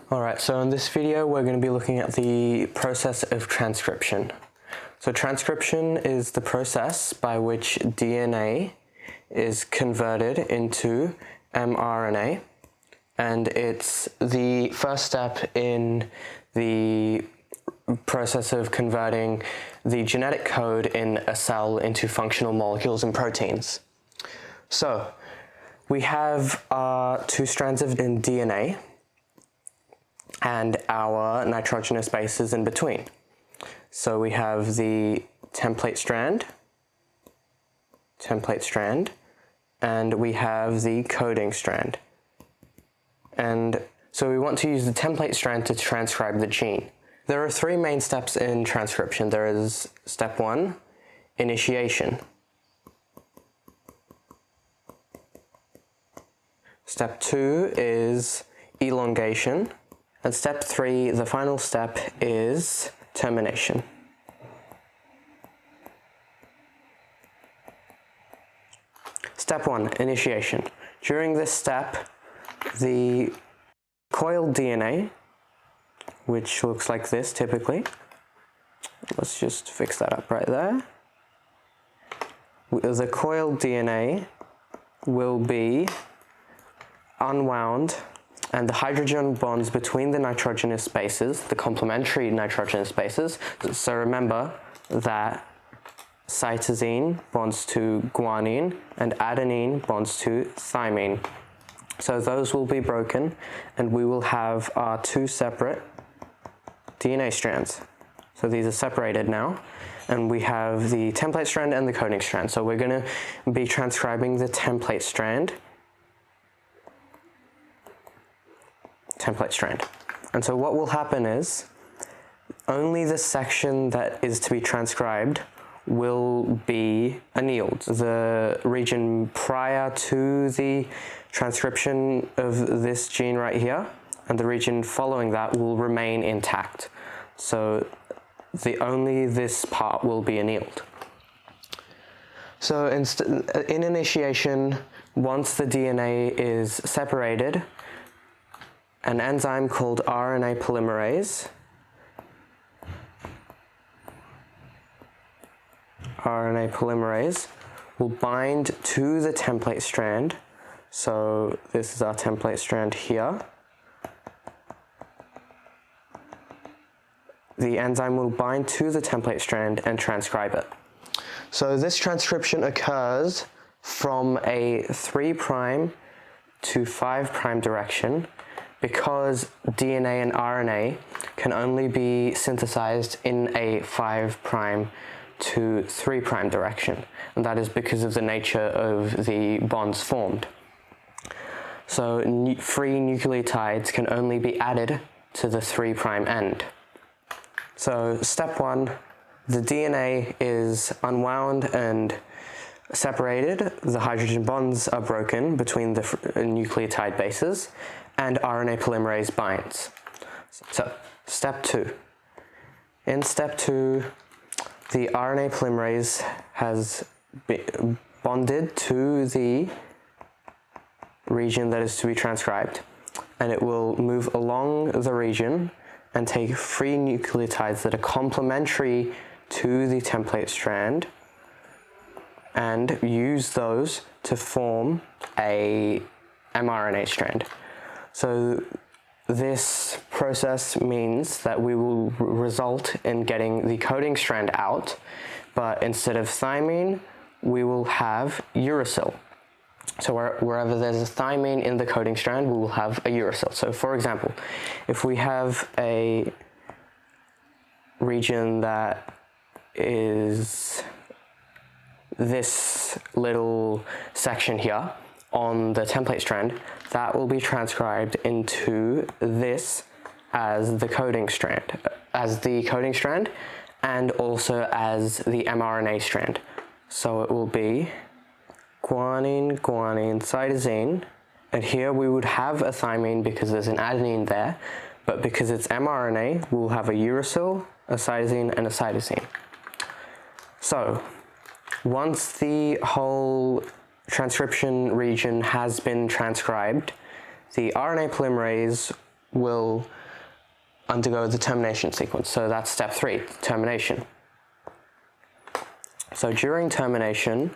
Alright, so in this video we're going to be looking at the process of transcription. So transcription is the process by which DNA is converted into mRNA, and it's the first step in the process of converting the genetic code in a cell into functional molecules and proteins. So we have our two strands of DNA and our nitrogenous bases in between. So we have the template strand, and we have the coding strand. And so we want to use the template strand to transcribe the gene. There are three main steps in transcription. There is step 1, initiation. Step 2 is elongation. And step 3, the final step, is termination. Step 1, initiation. During this step, the coiled DNA, which looks like this typically, let's just fix that up right there. The coiled DNA will be unwound, and the hydrogen bonds between the nitrogenous bases, the complementary nitrogenous bases, so remember that cytosine bonds to guanine and adenine bonds to thymine. So those will be broken and we will have our two separate DNA strands. So these are separated now, and we have the template strand and the coding strand. So we're going to be transcribing the template strand. And so what will happen is only the section that is to be transcribed will be annealed. The region prior to the transcription of this gene right here and the region following that will remain intact. So only this part will be annealed. So in initiation, once the DNA is separated, an enzyme called RNA polymerase will bind to the template strand. So this is our template strand here. The enzyme will bind to the template strand and transcribe it. So this transcription occurs from a 3' to 5' direction, because DNA and RNA can only be synthesized in a 5' to 3' direction, and that is because of the nature of the bonds formed. So free nucleotides can only be added to the 3' end. So step 1, the DNA is unwound and separated, the hydrogen bonds are broken between the nucleotide bases, and RNA polymerase binds. So step 2. In step 2, the RNA polymerase has bonded to the region that is to be transcribed, and it will move along the region and take free nucleotides that are complementary to the template strand and use those to form a mRNA strand. So this process means that we will result in getting the coding strand out, but instead of thymine, we will have uracil. So wherever there's a thymine in the coding strand, we will have a uracil. So for example, if we have a region that is this little section here on the template strand, that will be transcribed into this as the coding strand, and also as the mRNA strand. So it will be guanine, cytosine, and here we would have a thymine because there's an adenine there, but because it's mRNA, we'll have a uracil, a cytosine, and a cytosine. So once the whole transcription region has been transcribed, the RNA polymerase will undergo the termination sequence. So that's step 3, termination. So during termination,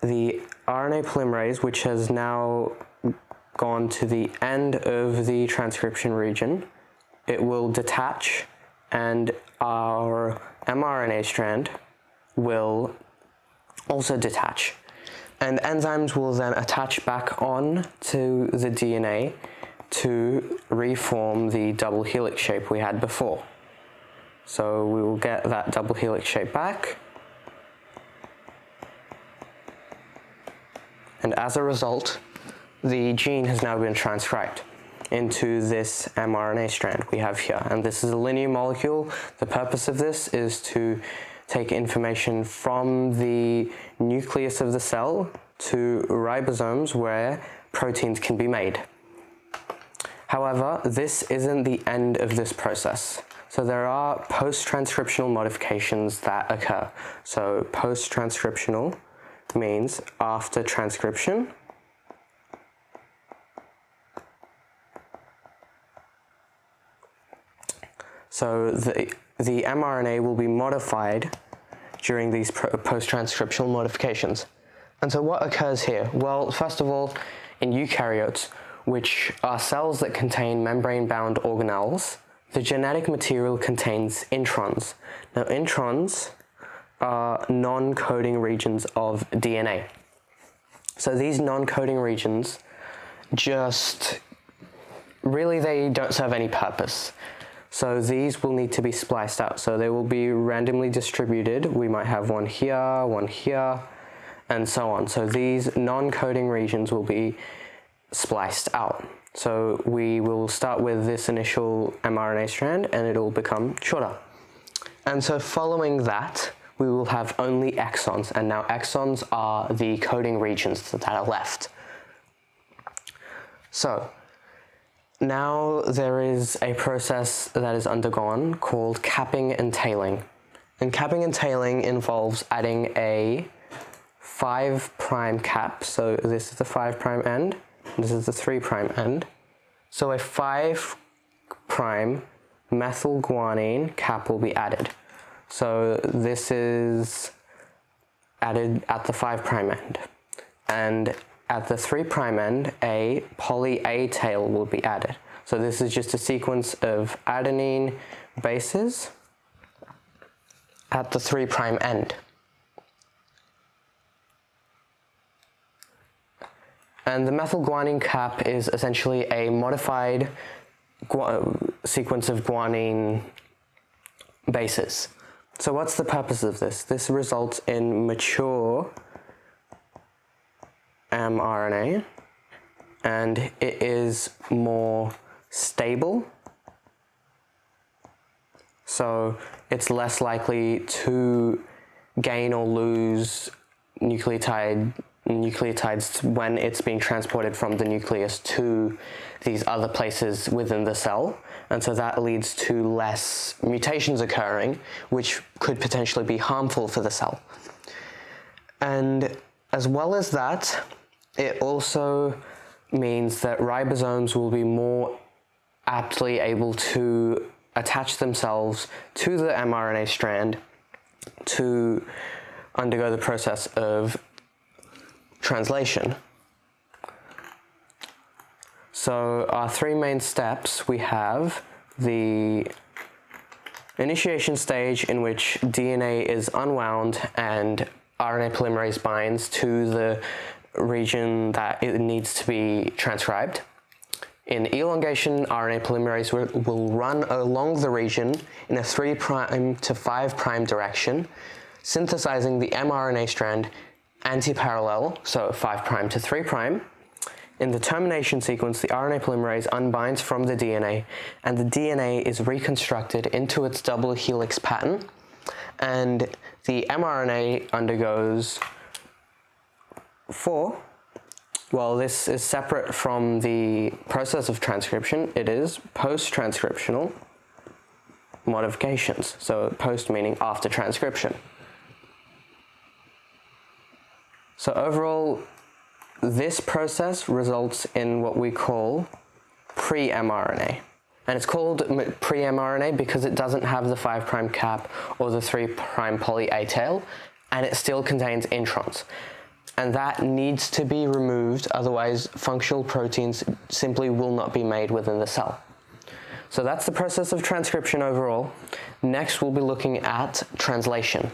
the RNA polymerase, which has now gone to the end of the transcription region, it will detach, and our mRNA strand will also detach. And enzymes will then attach back on to the DNA to reform the double helix shape we had before. So we will get that double helix shape back. And as a result, the gene has now been transcribed into this mRNA strand we have here. And this is a linear molecule. The purpose of this is to take information from the nucleus of the cell to ribosomes where proteins can be made. However, this isn't the end of this process. So there are post-transcriptional modifications that occur. So post-transcriptional means after transcription. So the mRNA will be modified during these post-transcriptional modifications. And so what occurs here? Well, first of all, in eukaryotes, which are cells that contain membrane-bound organelles, the genetic material contains introns. Now, introns are non-coding regions of DNA. So these non-coding regions they don't serve any purpose. So these will need to be spliced out. So they will be randomly distributed. We might have one here, and so on. So these non-coding regions will be spliced out. So we will start with this initial mRNA strand, and it will become shorter. And so following that, we will have only exons, and now exons are the coding regions that are left. So now there is a process that is undergone called capping and tailing. And capping and tailing involves adding a 5' cap. So this is the 5' end, this is the 3' end. So a 5' methylguanine cap will be added. So this is added at the 5' end. And at the 3' end, a poly A tail will be added. So this is just a sequence of adenine bases at the 3' end. And the methylguanine cap is essentially a modified sequence of guanine bases. So what's the purpose of this? This results in mature mRNA, and it is more stable. So it's less likely to gain or lose nucleotides when it's being transported from the nucleus to these other places within the cell. And so that leads to less mutations occurring, which could potentially be harmful for the cell. And as well as that, it also means that ribosomes will be more aptly able to attach themselves to the mRNA strand to undergo the process of translation. So our 3 main steps, we have the initiation stage, in which DNA is unwound and RNA polymerase binds to the region that it needs to be transcribed. In elongation, RNA polymerase will run along the region in a 3' to 5' direction, synthesizing the mRNA strand anti-parallel, so 5' to 3'. In the termination sequence, the RNA polymerase unbinds from the DNA, and the DNA is reconstructed into its double helix pattern, and the mRNA undergoes this is separate from the process of transcription. It is post-transcriptional modifications. So post meaning after transcription. So overall, this process results in what we call pre-mRNA. And it's called pre-mRNA because it doesn't have the 5' cap or the 3' poly A tail, and it still contains introns. And that needs to be removed, otherwise functional proteins simply will not be made within the cell. So that's the process of transcription overall. Next, we'll be looking at translation.